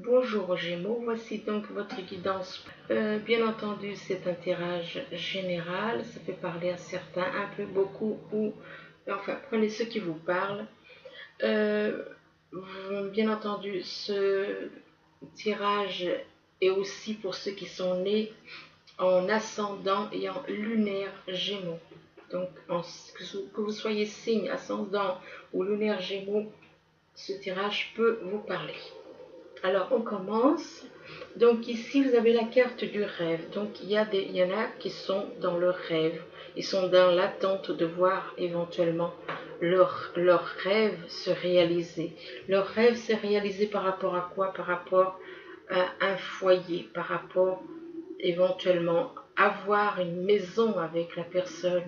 Bonjour Gémeaux, voici donc votre guidance. Bien entendu, c'est un tirage général, ça peut parler à certains, un peu, beaucoup, ou enfin, prenez ceux qui vous parlent. Euh, Bien entendu, ce tirage est aussi pour ceux qui sont nés en ascendant et en lunaire Gémeaux. Donc, que vous soyez signe, ascendant ou lunaire Gémeaux, ce tirage peut vous parler. Alors, on commence. Donc ici, vous avez la carte du rêve. Donc il y en a qui sont dans le rêve. Ils sont dans l'attente de voir éventuellement leur rêve se réaliser. Leur rêve se réaliser par rapport à quoi? Par rapport à un foyer, par rapport éventuellement avoir une maison avec la personne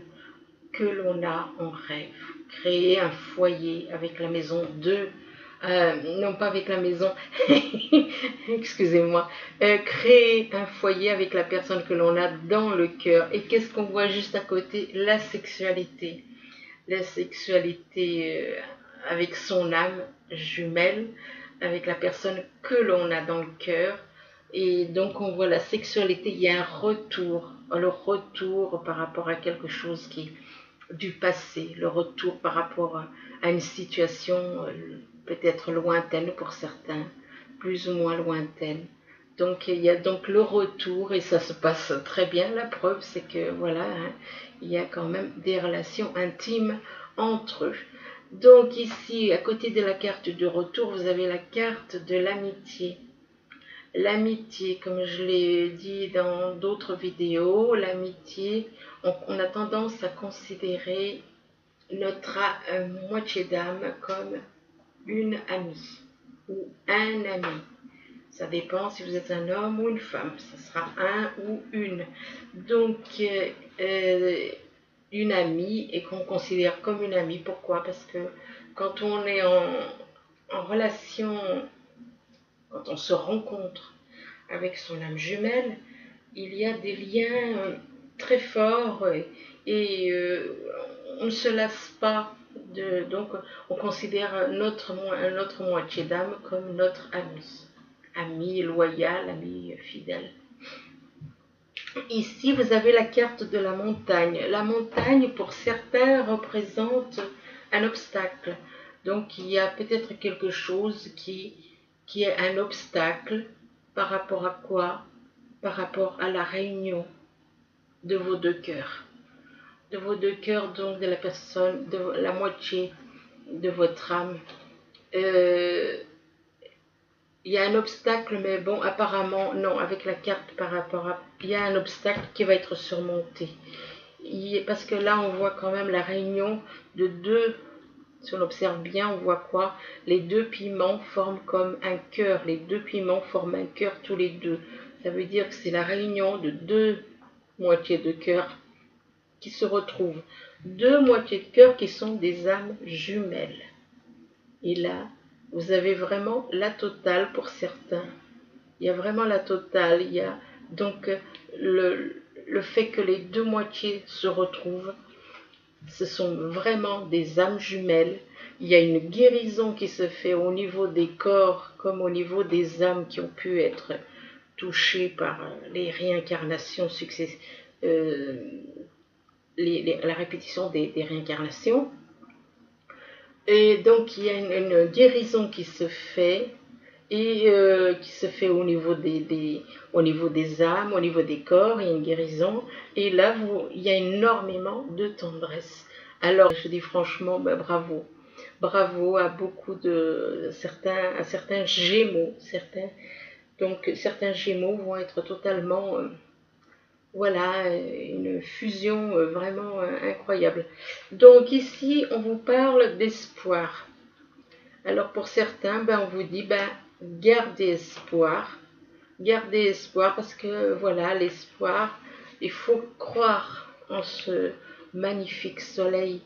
que l'on a en rêve. Créer un foyer avec la maison de non pas avec la maison, excusez-moi, créer un foyer avec la personne que l'on a dans le cœur. Et qu'est-ce qu'on voit juste à côté? La sexualité. La sexualité avec son âme jumelle, avec la personne que l'on a dans le cœur. Et donc on voit la sexualité, il y a un retour, le retour par rapport à quelque chose qui du passé, le retour par rapport à une situation peut-être lointaine pour certains, plus ou moins lointaine. Donc il y a donc le retour et ça se passe très bien. La preuve c'est que voilà, hein, il y a quand même des relations intimes entre eux. Donc ici, à côté de la carte du retour, vous avez la carte de l'amitié. L'amitié, comme je l'ai dit dans d'autres vidéos, l'amitié, on a tendance à considérer notre moitié d'âme comme une amie ou un ami. Ça dépend si vous êtes un homme ou une femme, ça sera un ou une. Donc, une amie et qu'on considère comme une amie, pourquoi? Parce que quand on est en relation, quand on se rencontre avec son âme jumelle, il y a des liens très forts et on ne se lasse pas. Donc on considère notre moitié d'âme comme notre ami. Ami loyal, ami fidèle. Ici, vous avez la carte de la montagne. La montagne, pour certains, représente un obstacle. Donc, il y a peut-être quelque chose qui est un obstacle par rapport à quoi? Par rapport à la réunion de vos deux cœurs. De vos deux cœurs, donc de la personne, de la moitié de votre âme. Euh, il y a un obstacle, mais bon, apparemment, non, avec la carte par rapport à... Il y a un obstacle qui va être surmonté. Parce que là, on voit quand même la réunion de deux... Si on observe bien, on voit quoi? Les deux piments forment comme un cœur. Les deux piments forment un cœur tous les deux. Ça veut dire que c'est la réunion de deux moitiés de cœur qui se retrouvent. Deux moitiés de cœur qui sont des âmes jumelles. Et là, vous avez vraiment la totale pour certains. Il y a vraiment la totale. Il y a donc le fait que les deux moitiés se retrouvent. Ce sont vraiment des âmes jumelles. Il y a une guérison qui se fait au niveau des corps comme au niveau des âmes qui ont pu être touchées par les réincarnations successives, la répétition des réincarnations. Et donc il y a une guérison qui se fait et qui se fait au niveau au niveau des âmes, au niveau des corps, il y a une guérison. Et là, il y a énormément de tendresse. Alors, je dis franchement, ben, bravo. Bravo à beaucoup de à certains gémeaux. Donc, certains gémeaux vont être totalement, voilà, une fusion vraiment incroyable. Donc, ici, on vous parle d'espoir. Alors pour certains, ben, on vous dit, ben, gardez espoir. Gardez espoir parce que voilà, l'espoir, il faut croire en ce magnifique soleil.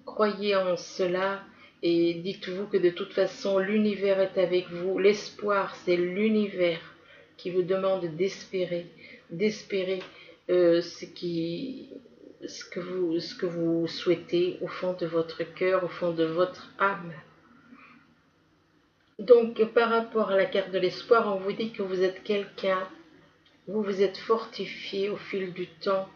Croyez en cela et dites-vous que de toute façon, l'univers est avec vous. L'espoir, c'est l'univers qui vous demande d'espérer, d'espérer ce que vous souhaitez au fond de votre cœur, au fond de votre âme. Donc, par rapport à la carte de l'espoir, on vous dit que vous êtes quelqu'un, vous vous êtes fortifié au fil du temps,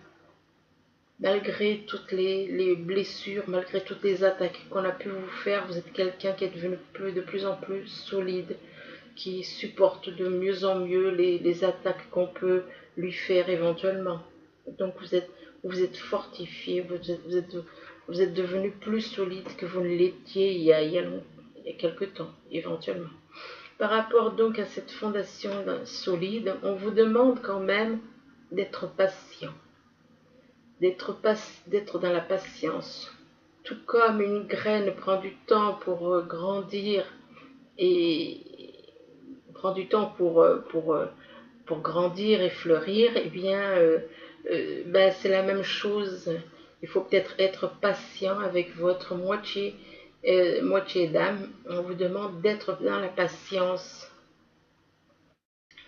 malgré toutes les blessures, malgré toutes les attaques qu'on a pu vous faire, vous êtes quelqu'un qui est devenu de plus en plus solide, qui supporte de mieux en mieux les attaques qu'on peut lui faire éventuellement. Donc vous êtes fortifié, vous êtes devenu plus solide que vous ne l'étiez il y a quelque temps, éventuellement. Par rapport donc à cette fondation solide, on vous demande quand même d'être patient, d'être dans la patience. Tout comme une graine prend du temps pour grandir et prend du temps pour grandir et fleurir, eh bien, ben, c'est la même chose. Il faut peut-être être patient avec votre moitié d'âme. On vous demande d'être dans la patience.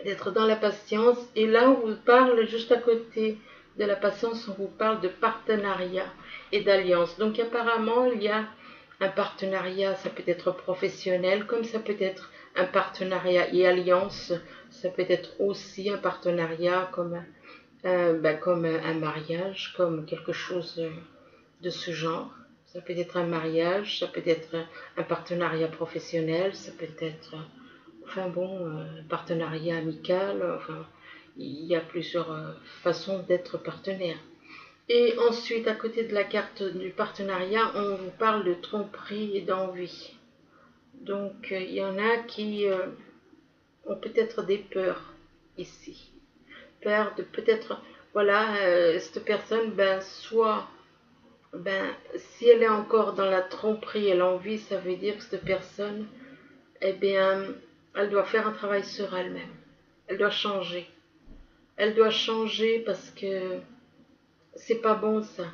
D'être dans la patience. Et là, on vous parle juste à côté de la patience, on vous parle de partenariat et d'alliance. Donc apparemment, il y a un partenariat, ça peut être professionnel, comme ça peut être un partenariat et alliance, ça peut être aussi un partenariat comme un mariage, comme quelque chose de ce genre. Ça peut être un mariage, ça peut être un partenariat professionnel, ça peut être, enfin bon, un partenariat amical, enfin, il y a plusieurs façons d'être partenaire. Et ensuite, à côté de la carte du partenariat, on vous parle de tromperie et d'envie. Donc, il y en a qui ont peut-être des peurs ici. Peur de peut-être, voilà, cette personne, ben, soit, ben, si elle est encore dans la tromperie et l'envie, ça veut dire que cette personne, eh bien, elle doit faire un travail sur elle-même. Elle doit changer. Elle doit changer parce que c'est pas bon ça.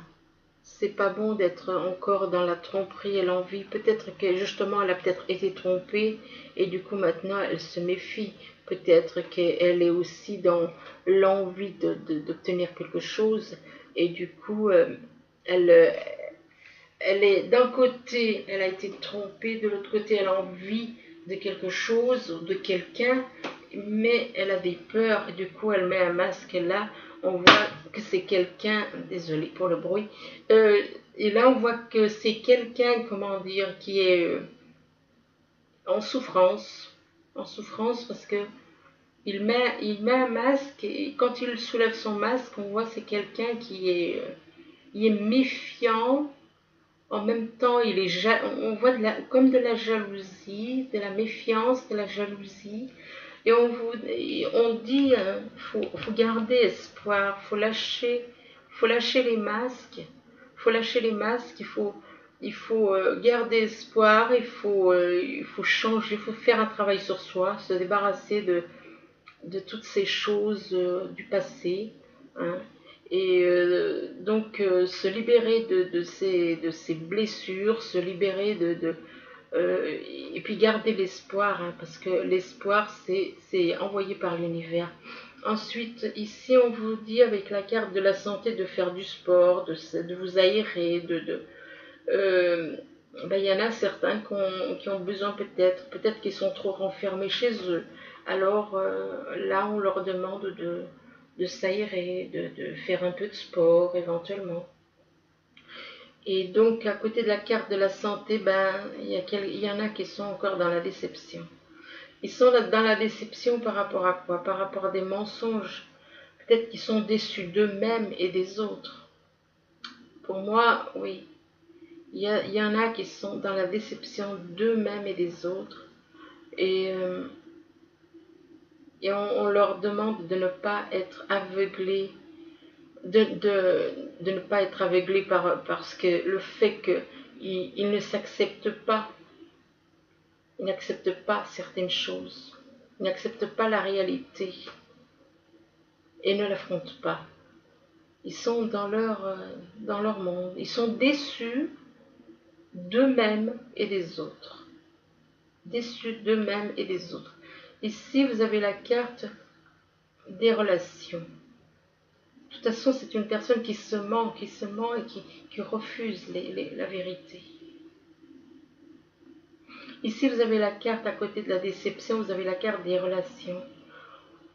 C'est pas bon d'être encore dans la tromperie et l'envie. Peut-être que justement elle a peut-être été trompée et du coup maintenant elle se méfie. Peut-être qu'elle est aussi dans l'envie d'obtenir quelque chose et du coup elle, elle est d'un côté elle a été trompée, de l'autre côté elle a envie de quelque chose ou de quelqu'un, mais elle a des peurs et du coup elle met un masque là. On voit que c'est quelqu'un, désolé pour le bruit, euh, et là on voit que c'est quelqu'un, comment dire, qui est en souffrance parce que il met un masque et quand il soulève son masque, on voit que c'est quelqu'un il est méfiant. En même temps, on voit comme de la jalousie, de la méfiance, de la jalousie. Et on dit, faut garder espoir, faut lâcher les masques, faut lâcher les masques, il faut garder espoir, il faut changer, il faut faire un travail sur soi, se débarrasser de toutes ces choses du passé, hein, et donc se libérer de ces blessures, se libérer euh, et puis garder l'espoir, hein, parce que l'espoir c'est envoyé par l'univers. Ensuite, ici on vous dit avec la carte de la santé de faire du sport, de vous aérer, euh, ben, y en a certains qui ont besoin peut-être qu'ils sont trop renfermés chez eux. Alors là, on leur demande de s'aérer, de faire un peu de sport éventuellement. Et donc, à côté de la carte de la santé, ben, il y en a qui sont encore dans la déception. Ils sont dans la déception par rapport à quoi? Par rapport à des mensonges. Peut-être qu'ils sont déçus d'eux-mêmes et des autres. Pour moi, oui, il y en a qui sont dans la déception d'eux-mêmes et des autres. Et, euh, et on leur demande de ne pas être aveuglés, de ne pas être aveuglés parce que le fait qu'ils ne s'acceptent pas, ils n'acceptent pas certaines choses, ils n'acceptent pas la réalité et ne l'affrontent pas. Ils sont dans leur monde, ils sont déçus d'eux-mêmes et des autres. Déçus d'eux-mêmes et des autres. Ici, vous avez la carte des relations. De toute façon, c'est une personne qui se ment et qui refuse la vérité. Ici, vous avez la carte à côté de la déception, vous avez la carte des relations.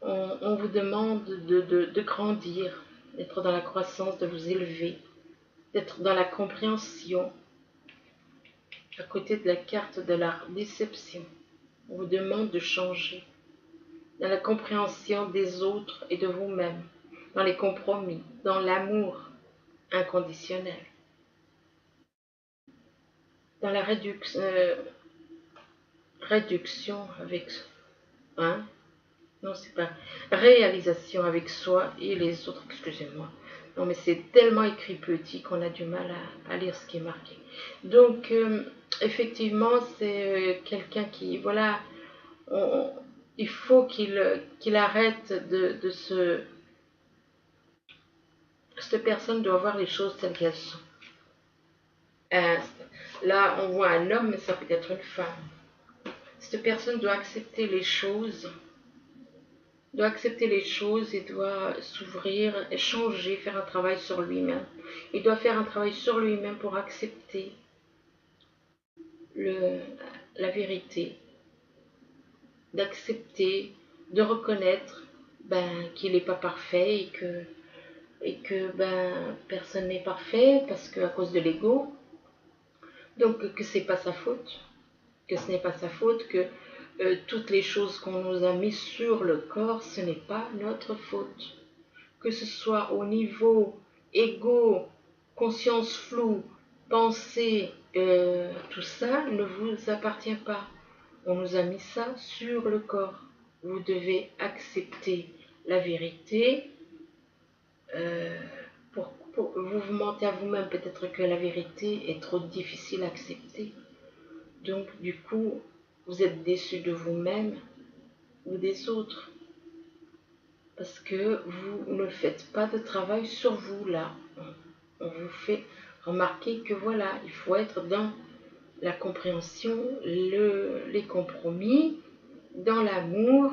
On vous demande de grandir, d'être dans la croissance, de vous élever, d'être dans la compréhension. À côté de la carte de la déception, on vous demande de changer, dans la compréhension des autres et de vous-même, dans les compromis, dans l'amour inconditionnel, dans la réduction avec... Hein? Non, c'est pas... Réalisation avec soi et les autres, excusez-moi. Non, mais c'est tellement écrit petit qu'on a du mal à lire ce qui est marqué. Donc, effectivement, c'est quelqu'un qui... Voilà, il faut qu'il arrête de se... Cette personne doit voir les choses telles qu'elles sont. Là, on voit un homme, mais ça peut être une femme. Cette personne doit accepter les choses, et doit s'ouvrir, changer, faire un travail sur lui-même. Il doit faire un travail sur lui-même pour accepter la vérité, d'accepter, de reconnaître qu'il n'est pas parfait et que personne n'est parfait parce qu'à cause de l'ego, donc que c'est pas sa faute, que ce n'est pas sa faute, que toutes les choses qu'on nous a mises sur le corps, ce n'est pas notre faute. Que ce soit au niveau ego, conscience floue, pensée, tout ça ne vous appartient pas. On nous a mis ça sur le corps. Vous devez accepter la vérité. Vous vous mentez à vous-même, peut-être que la vérité est trop difficile à accepter. Donc, du coup, vous êtes déçu de vous-même ou des autres. Parce que vous ne faites pas de travail sur vous, là. On vous fait remarquer que voilà, il faut être dans la compréhension, les compromis, dans l'amour.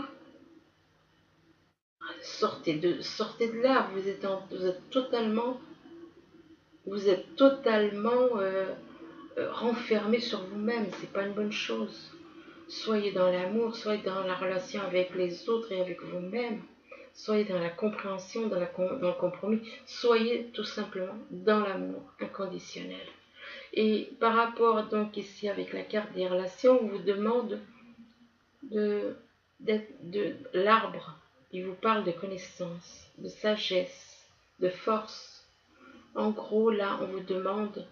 Sortez de là, vous êtes totalement renfermé sur vous-même, c'est pas une bonne chose. Soyez dans l'amour, soyez dans la relation avec les autres et avec vous-même. Soyez dans la compréhension, dans le compromis. Soyez tout simplement dans l'amour inconditionnel. Et par rapport donc ici avec la carte des relations, on vous demande de l'arbre. Il vous parle de connaissance, de sagesse, de force. En gros, là, on vous demande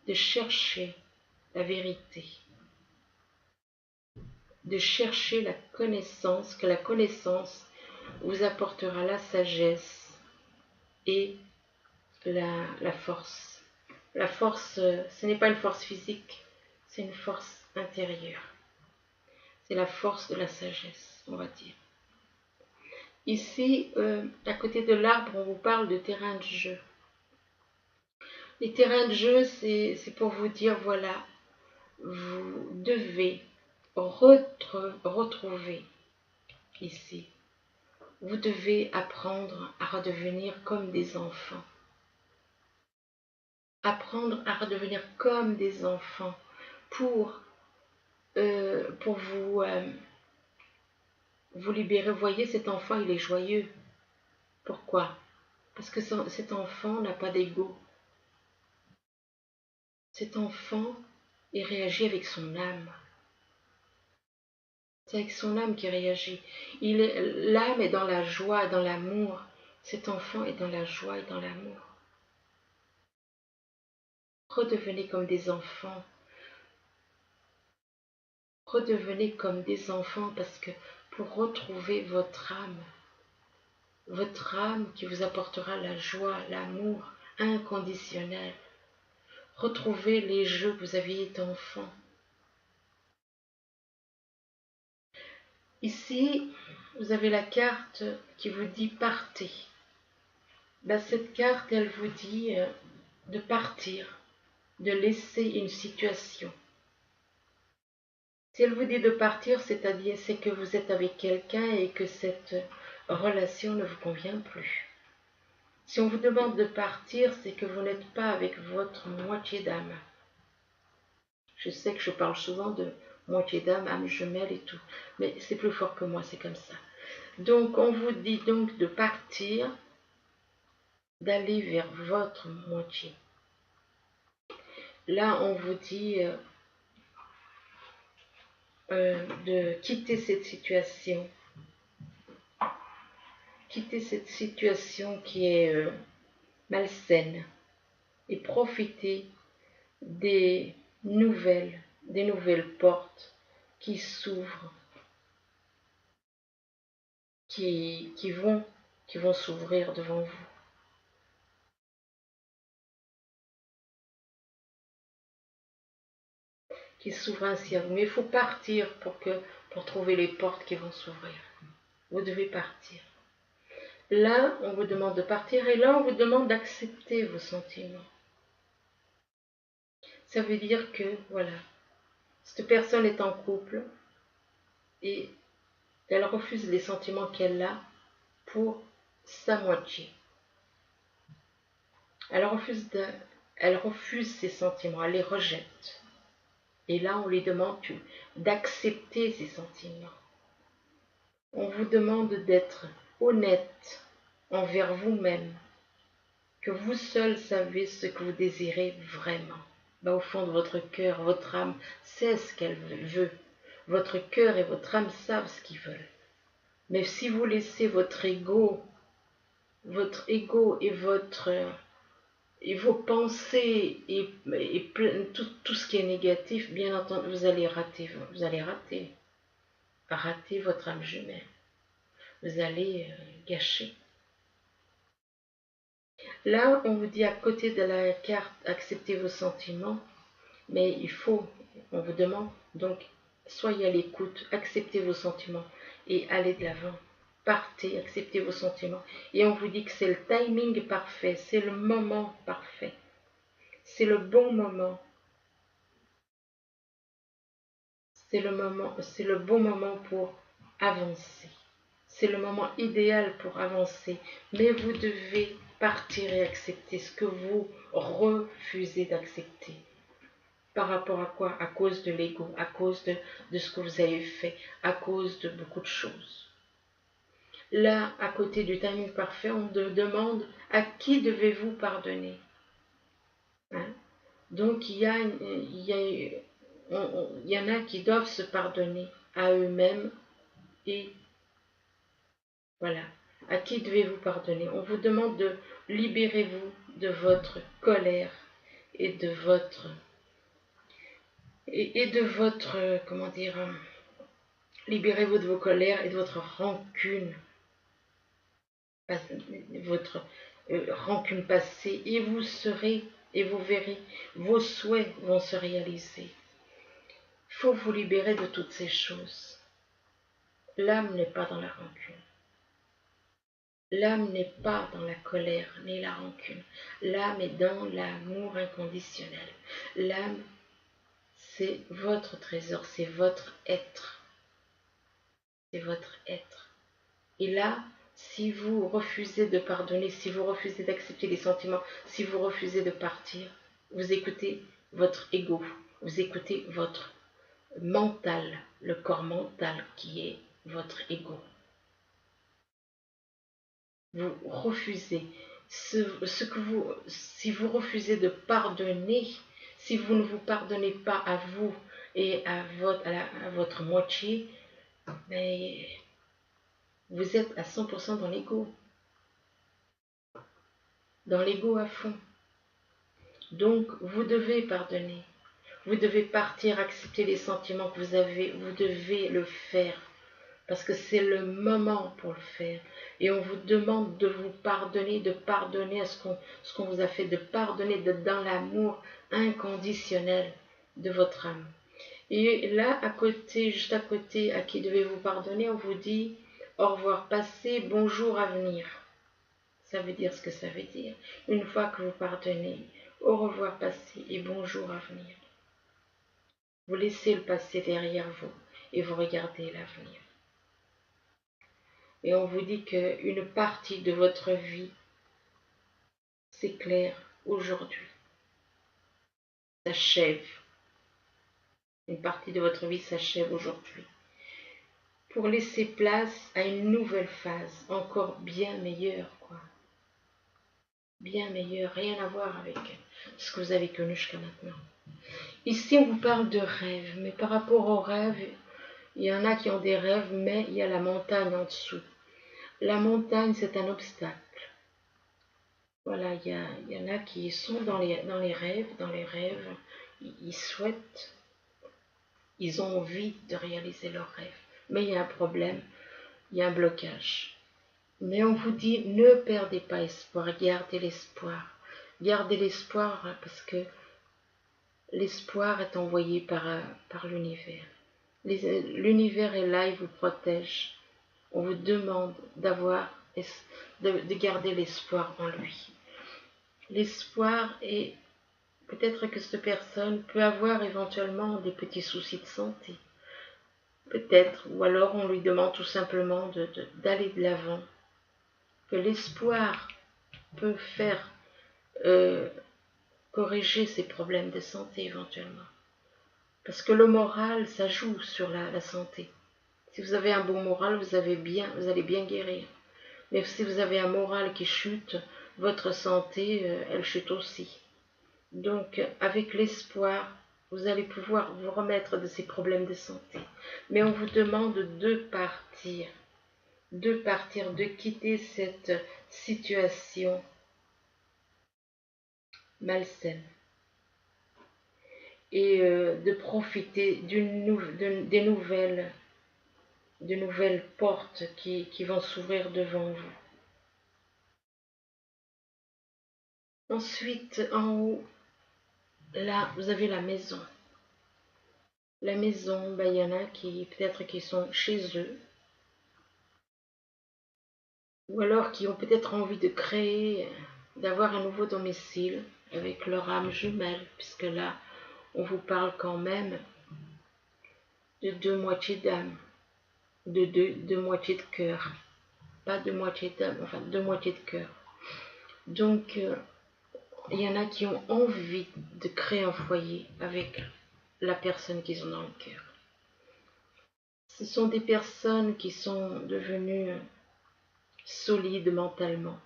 de chercher la vérité, de chercher la connaissance, que la connaissance vous apportera la sagesse et la force. La force, ce n'est pas une force physique, c'est une force intérieure. C'est la force de la sagesse, on va dire. Ici, à côté de l'arbre, on vous parle de terrain de jeu. Les terrains de jeu, c'est pour vous dire, voilà, vous devez retrouver ici. Vous devez apprendre à redevenir comme des enfants. Apprendre à redevenir comme des enfants pour vous libérer. Vous voyez, cet enfant, il est joyeux. Pourquoi? Parce que cet enfant n'a pas d'ego. Cet enfant, il réagit avec son âme. C'est avec son âme qu'il réagit. L'âme est dans la joie, dans l'amour. Cet enfant est dans la joie et dans l'amour. Redevenez comme des enfants. Redevenez comme des enfants parce que pour retrouver votre âme qui vous apportera la joie, l'amour inconditionnel. Retrouvez les jeux que vous aviez été enfant. Ici, vous avez la carte qui vous dit partez. Cette carte, elle vous dit de partir, de laisser une situation. Si elle vous dit de partir, c'est-à-dire c'est que vous êtes avec quelqu'un et que cette relation ne vous convient plus. Si on vous demande de partir, c'est que vous n'êtes pas avec votre moitié d'âme. Je sais que je parle souvent de moitié d'âme, âme jumelle et tout. Mais c'est plus fort que moi, c'est comme ça. Donc, on vous dit donc de partir, d'aller vers votre moitié. Là, on vous dit de quitter cette situation. Quitter cette situation qui est malsaine et profiter des nouvelles portes qui s'ouvrent, qui vont s'ouvrir devant vous. Qui s'ouvrent ainsi à vous. Mais il faut partir pour trouver les portes qui vont s'ouvrir. Vous devez partir. Là, on vous demande de partir et là, on vous demande d'accepter vos sentiments. Ça veut dire que, voilà, cette personne est en couple et elle refuse les sentiments qu'elle a pour sa moitié. Elle refuse ses sentiments, elle les rejette. Et là, on lui demande d'accepter ses sentiments. On vous demande d'être honnête envers vous-même, que vous seul savez ce que vous désirez vraiment. Au fond de votre cœur, votre âme sait ce qu'elle veut. Votre cœur et votre âme savent ce qu'ils veulent. Mais si vous laissez votre ego et vos pensées et tout ce qui est négatif, bien entendu, vous allez rater votre âme jumelle. Vous allez gâcher. Là, on vous dit à côté de la carte, acceptez vos sentiments, mais on vous demande, donc, soyez à l'écoute, acceptez vos sentiments et allez de l'avant. Partez, acceptez vos sentiments. Et on vous dit que c'est le timing parfait, c'est le moment parfait. C'est le bon moment. C'est le bon moment pour avancer. C'est le moment idéal pour avancer. Mais vous devez partir et accepter ce que vous refusez d'accepter. Par rapport à quoi? À cause de l'ego, à cause de ce que vous avez fait, à cause de beaucoup de choses. Là, à côté du timing parfait, on te demande à qui devez-vous pardonner. Hein? Donc, il y en a qui doivent se pardonner à eux-mêmes et voilà. À qui devez-vous pardonner? On vous demande de libérez-vous de votre colère et de votre comment dire, libérez-vous de vos colères et de votre rancune, votre rancune passée, et vous verrez, vos souhaits vont se réaliser. Il faut vous libérer de toutes ces choses. L'âme n'est pas dans la rancune. L'âme n'est pas dans la colère ni la rancune. L'âme est dans l'amour inconditionnel. L'âme, c'est votre trésor, c'est votre être. C'est votre être. Et là, si vous refusez de pardonner, si vous refusez d'accepter les sentiments, si vous refusez de partir, vous écoutez votre ego, vous écoutez votre mental, le corps mental qui est votre ego. Vous refusez. Si vous refusez de pardonner, si vous ne vous pardonnez pas à vous et à votre moitié, mais vous êtes à 100% dans l'ego. Dans l'ego à fond. Donc, vous devez pardonner. Vous devez partir, accepter les sentiments que vous avez. Vous devez le faire. Parce que c'est le moment pour le faire. Et on vous demande de vous pardonner, de pardonner à ce qu'on vous a fait, de pardonner dans l'amour inconditionnel de votre âme. Et là, juste à côté, à qui devez-vous pardonner, on vous dit au revoir passé, bonjour avenir. Ça veut dire ce que ça veut dire. Une fois que vous pardonnez, au revoir passé et bonjour avenir. Vous laissez le passé derrière vous et vous regardez l'avenir. Et on vous dit qu'une partie de votre vie s'éclaire aujourd'hui, s'achève. Une partie de votre vie s'achève aujourd'hui. Pour laisser place à une nouvelle phase, encore bien meilleure, quoi. Bien meilleure, rien à voir avec ce que vous avez connu jusqu'à maintenant. Ici, on vous parle de rêves, mais par rapport aux rêves, il y en a qui ont des rêves, mais il y a la montagne en dessous. La montagne, c'est un obstacle. Voilà, il y en a qui sont dans les rêves, ils souhaitent, ils ont envie de réaliser leurs rêves. Mais il y a un problème, il y a un blocage. Mais on vous dit, ne perdez pas espoir, gardez l'espoir. Gardez l'espoir parce que l'espoir est envoyé par l'univers. L'univers est là, il vous protège. On vous demande de garder l'espoir en lui. L'espoir est peut-être que cette personne peut avoir éventuellement des petits soucis de santé. Peut-être, ou alors on lui demande tout simplement d'aller de l'avant. Que l'espoir peut faire corriger ses problèmes de santé éventuellement. Parce que le moral, ça joue sur la santé. Si vous avez un bon moral, vous allez bien guérir. Mais si vous avez un moral qui chute, votre santé, elle chute aussi. Donc, avec l'espoir, vous allez pouvoir vous remettre de ces problèmes de santé. Mais on vous demande de partir, de quitter cette situation malsaine et de profiter de nouvelles portes qui vont s'ouvrir devant vous. Ensuite, en haut, là, vous avez la maison. La maison, il y en a qui peut-être qui sont chez eux, ou alors qui ont peut-être envie de créer, d'avoir un nouveau domicile avec leur âme jumelle, puisque là, on vous parle quand même de deux moitiés d'âme, de deux moitiés de cœur, pas deux moitiés d'âme, enfin deux moitiés de cœur. Donc, il y en a qui ont envie de créer un foyer avec la personne qu'ils ont dans le cœur. Ce sont des personnes qui sont devenues solides mentalement,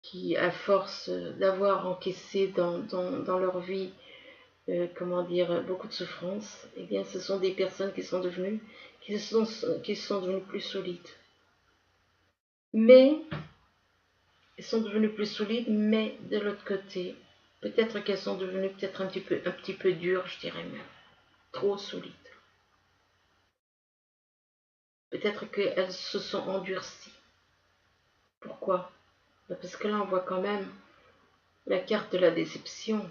qui, à force d'avoir encaissé dans leur vie, beaucoup de souffrances, eh bien, ce sont des personnes qui sont devenues plus solides. Mais, elles sont devenues plus solides, mais de l'autre côté, peut-être qu'elles sont devenues peut-être un petit peu dures, je dirais même, trop solides. Peut-être qu'elles se sont endurcies. Pourquoi? Parce que là, on voit quand même la carte de la déception.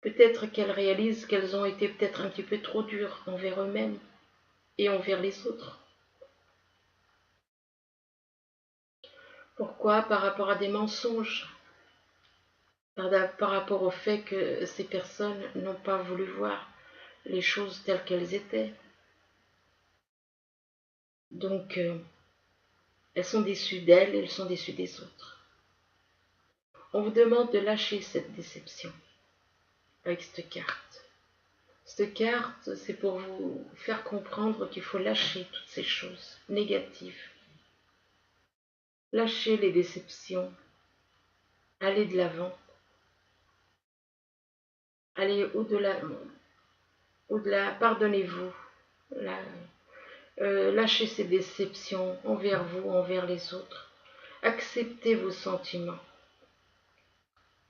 Peut-être qu'elles réalisent qu'elles ont été peut-être un petit peu trop dures envers eux-mêmes et envers les autres. Pourquoi? Par rapport à des mensonges, par rapport au fait que ces personnes n'ont pas voulu voir les choses telles qu'elles étaient. Donc, elles sont déçues d'elles et elles sont déçues des autres. On vous demande de lâcher cette déception avec cette carte. Cette carte, c'est pour vous faire comprendre qu'il faut lâcher toutes ces choses négatives. Lâcher les déceptions, aller de l'avant, aller au-delà, pardonnez-vous, lâchez ces déceptions envers vous, envers les autres. Acceptez vos sentiments.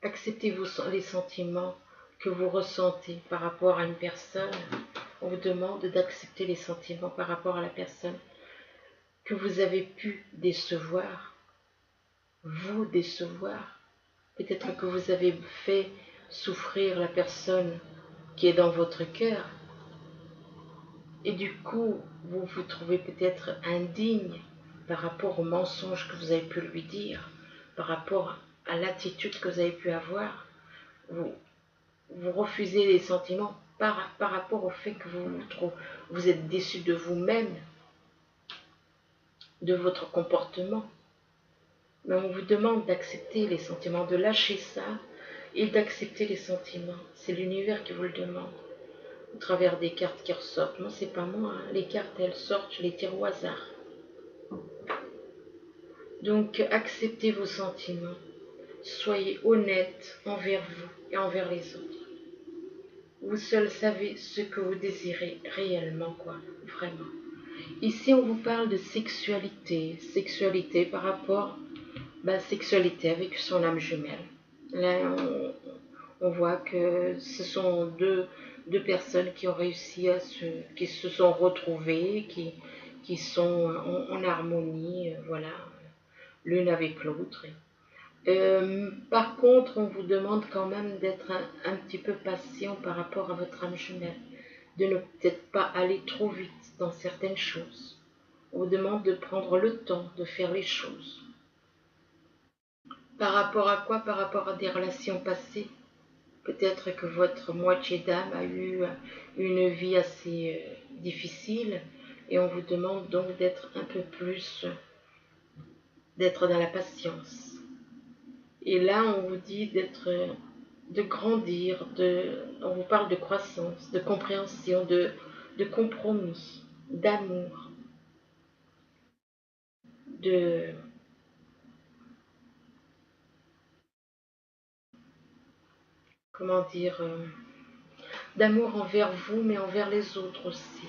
Acceptez les sentiments que vous ressentez par rapport à une personne. On vous demande d'accepter les sentiments par rapport à la personne que vous avez pu décevoir, vous décevoir. Peut-être que vous avez fait souffrir la personne qui est dans votre cœur. Et du coup, vous vous trouvez peut-être indigne par rapport au mensonge que vous avez pu lui dire, par rapport à l'attitude que vous avez pu avoir. Vous refusez les sentiments par rapport au fait que vous êtes déçu de vous-même, de votre comportement. Mais on vous demande d'accepter les sentiments, de lâcher ça et d'accepter les sentiments. C'est l'univers qui vous le demande, au travers des cartes qui ressortent. Non, c'est pas moi, hein. Les cartes, elles sortent, je les tire au hasard. Donc, acceptez vos sentiments. Soyez honnête envers vous et envers les autres. Vous seul savez ce que vous désirez réellement, quoi, vraiment. Ici, on vous parle de sexualité. Sexualité par rapport, sexualité avec son âme jumelle. Là, on voit que ce sont deux personnes qui ont réussi qui se sont retrouvées, qui sont en harmonie, voilà, l'une avec l'autre. Par contre, on vous demande quand même d'être un petit peu patient par rapport à votre âme jumelle, de ne peut-être pas aller trop vite dans certaines choses. On vous demande de prendre le temps de faire les choses. Par rapport à quoi? Par rapport à des relations passées. Peut-être que votre moitié d'âme a eu une vie assez difficile et on vous demande donc d'être un peu plus, d'être dans la patience. Et là, on vous dit de grandir, on vous parle de croissance, de compréhension, de compromis, d'amour, de... Comment dire, d'amour envers vous, mais envers les autres aussi.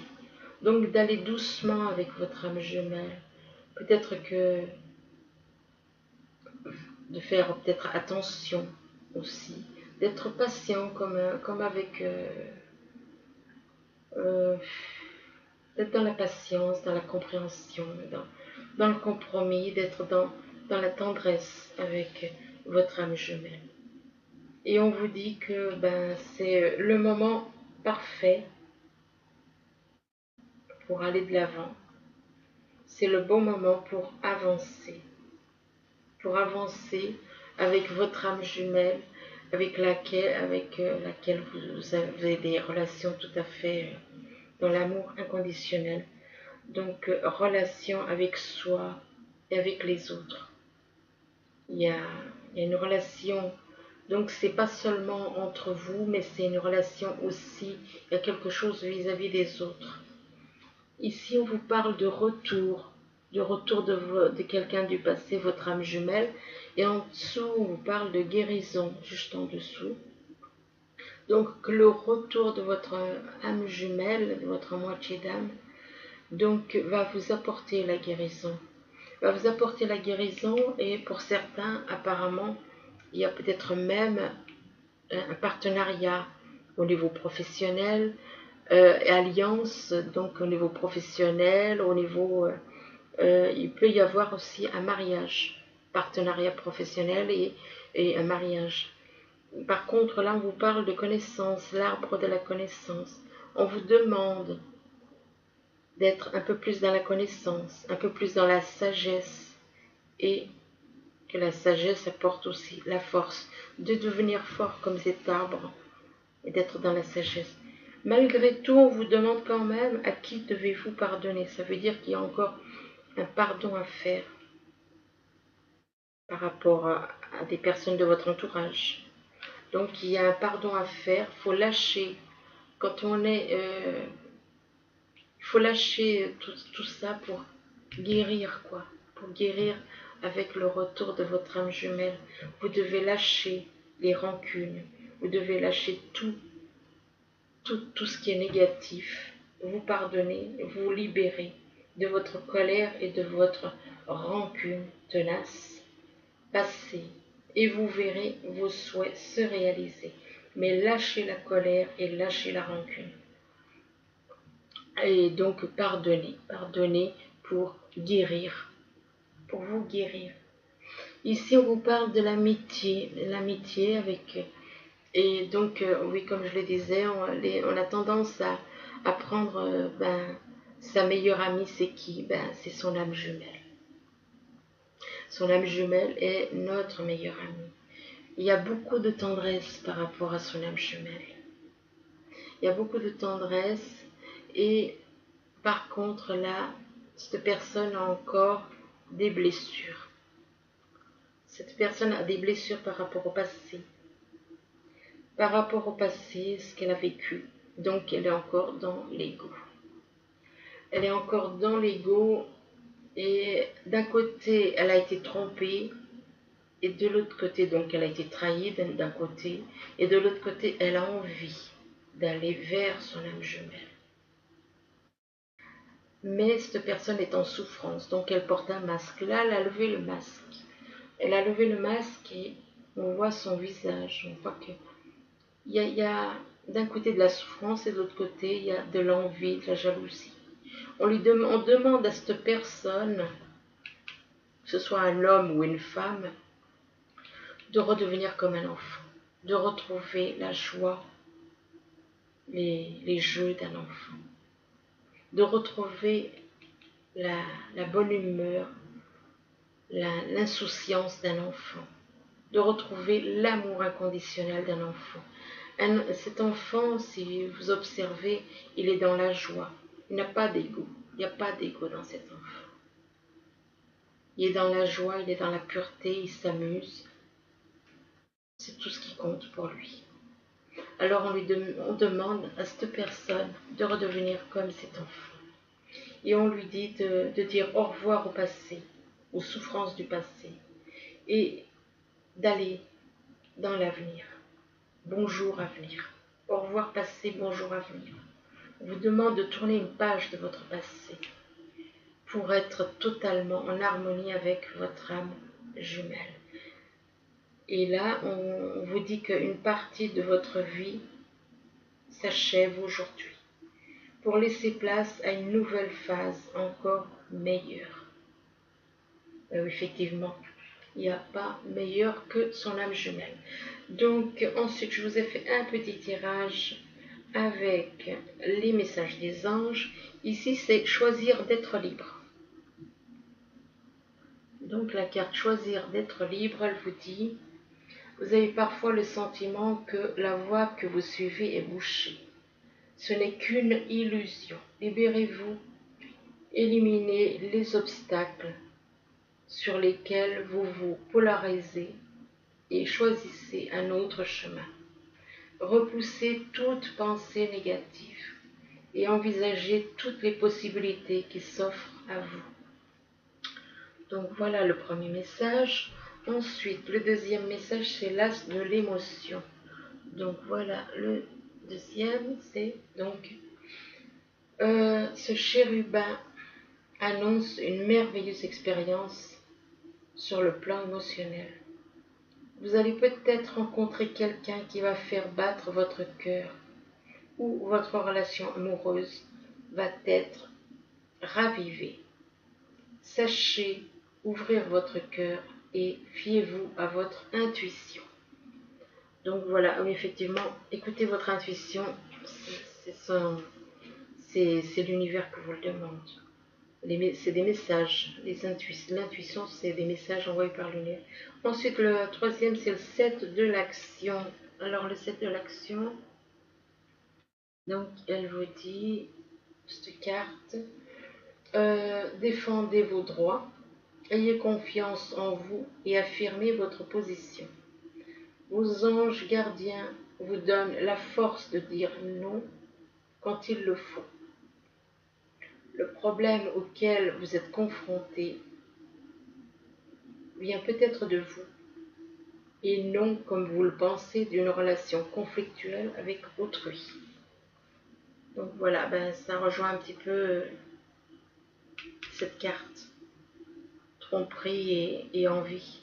Donc d'aller doucement avec votre âme jumelle. Peut-être que de faire peut-être attention aussi, d'être patient comme avec... d'être dans la patience, dans la compréhension, dans le compromis, d'être dans la tendresse avec votre âme jumelle. Et on vous dit que c'est le moment parfait pour aller de l'avant. C'est le bon moment pour avancer avec votre âme jumelle, avec laquelle vous avez des relations tout à fait dans l'amour inconditionnel. Donc, relation avec soi et avec les autres. Il y a une relation, donc c'est pas seulement entre vous, mais c'est une relation aussi, il y a quelque chose vis-à-vis des autres. Ici, on vous parle de retour de quelqu'un du passé, votre âme jumelle, et en dessous, on vous parle de guérison, juste en dessous. Donc, le retour de votre âme jumelle, de votre moitié d'âme, donc va vous apporter la guérison. Va vous apporter la guérison et pour certains, apparemment, il y a peut-être même un partenariat au niveau professionnel, alliance, donc au niveau professionnel, au niveau... il peut y avoir aussi un mariage, partenariat professionnel et un mariage. Par contre, là, on vous parle de connaissance, l'arbre de la connaissance. On vous demande d'être un peu plus dans la connaissance, un peu plus dans la sagesse, et que la sagesse apporte aussi la force de devenir fort comme cet arbre et d'être dans la sagesse. Malgré tout, on vous demande quand même à qui devez-vous pardonner. Ça veut dire qu'il y a encore un pardon à faire par rapport à des personnes de votre entourage. Donc il y a un pardon à faire, il faut lâcher. Quand on est... il faut lâcher tout ça pour guérir, quoi. Pour guérir avec le retour de votre âme jumelle. Vous devez lâcher les rancunes. Vous devez lâcher tout ce qui est négatif. Vous pardonner, vous libérer de votre colère et de votre rancune tenace. Passez et vous verrez vos souhaits se réaliser. Mais lâchez la colère et lâchez la rancune. Et donc pardonnez pour guérir, pour vous guérir. Ici, on vous parle de l'amitié avec... Et donc, oui, comme je le disais, on a tendance à prendre, sa meilleure amie, c'est qui? C'est son âme jumelle. Son âme jumelle est notre meilleure amie. Il y a beaucoup de tendresse par rapport à son âme jumelle. Il y a beaucoup de tendresse et par contre là, cette personne a encore des blessures. Cette personne a des blessures par rapport au passé. par rapport au passé, ce qu'elle a vécu. Donc elle est encore dans l'ego. Elle est encore dans l'ego et d'un côté, elle a été trompée et de l'autre côté, donc elle a été trahie d'un côté et de l'autre côté, elle a envie d'aller vers son âme jumelle. Mais cette personne est en souffrance, donc elle porte un masque. Là, elle a levé le masque. Elle a levé le masque et on voit son visage. On voit qu'il y a d'un côté de la souffrance et de l'autre côté, il y a de l'envie, de la jalousie. On demande à cette personne, que ce soit un homme ou une femme, de redevenir comme un enfant, de retrouver la joie, les jeux d'un enfant, de retrouver la bonne humeur, l'insouciance d'un enfant, de retrouver l'amour inconditionnel d'un enfant. Cet enfant, si vous observez, il est dans la joie, il n'a pas d'ego, il n'y a pas d'ego dans cet enfant. Il est dans la joie, il est dans la pureté, il s'amuse, c'est tout ce qui compte pour lui. Alors on demande à cette personne de redevenir comme cet enfant. Et on lui dit de dire au revoir au passé, aux souffrances du passé, et d'aller dans l'avenir. Bonjour avenir. Au revoir passé, bonjour avenir. On vous demande de tourner une page de votre passé pour être totalement en harmonie avec votre âme jumelle. Et là, on vous dit qu'une partie de votre vie s'achève aujourd'hui pour laisser place à une nouvelle phase encore meilleure. Effectivement, il n'y a pas meilleur que son âme jumelle. Donc ensuite, je vous ai fait un petit tirage avec les messages des anges. Ici, c'est choisir d'être libre. Donc la carte choisir d'être libre, elle vous dit, vous avez parfois le sentiment que la voie que vous suivez est bouchée. Ce n'est qu'une illusion. Libérez-vous, éliminez les obstacles sur lesquels vous vous polarisez et choisissez un autre chemin. Repoussez toute pensée négative et envisagez toutes les possibilités qui s'offrent à vous. Donc voilà le premier message. Ensuite, le deuxième message, c'est l'as de l'émotion. Donc voilà le deuxième, c'est donc ce chérubin annonce une merveilleuse expérience sur le plan émotionnel. Vous allez peut-être rencontrer quelqu'un qui va faire battre votre cœur ou votre relation amoureuse va être ravivée. Sachez ouvrir votre cœur et fiez-vous à votre intuition. Donc voilà, effectivement, écoutez votre intuition, c'est l'univers que vous le demande. C'est des messages, l'intuition c'est des messages envoyés par l'univers. Ensuite le troisième c'est le 7 de l'action. Alors le 7 de l'action, donc elle vous dit, cette carte, défendez vos droits, ayez confiance en vous et affirmez votre position. Vos anges gardiens vous donnent la force de dire non quand il le faut. Le problème auquel vous êtes confronté vient peut-être de vous, et non, comme vous le pensez, d'une relation conflictuelle avec autrui. Donc voilà, ça rejoint un petit peu cette carte, tromperie et envie.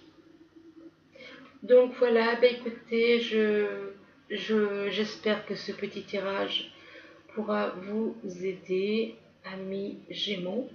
Donc voilà, écoutez, j'espère que ce petit tirage pourra vous aider, amis Gémeaux.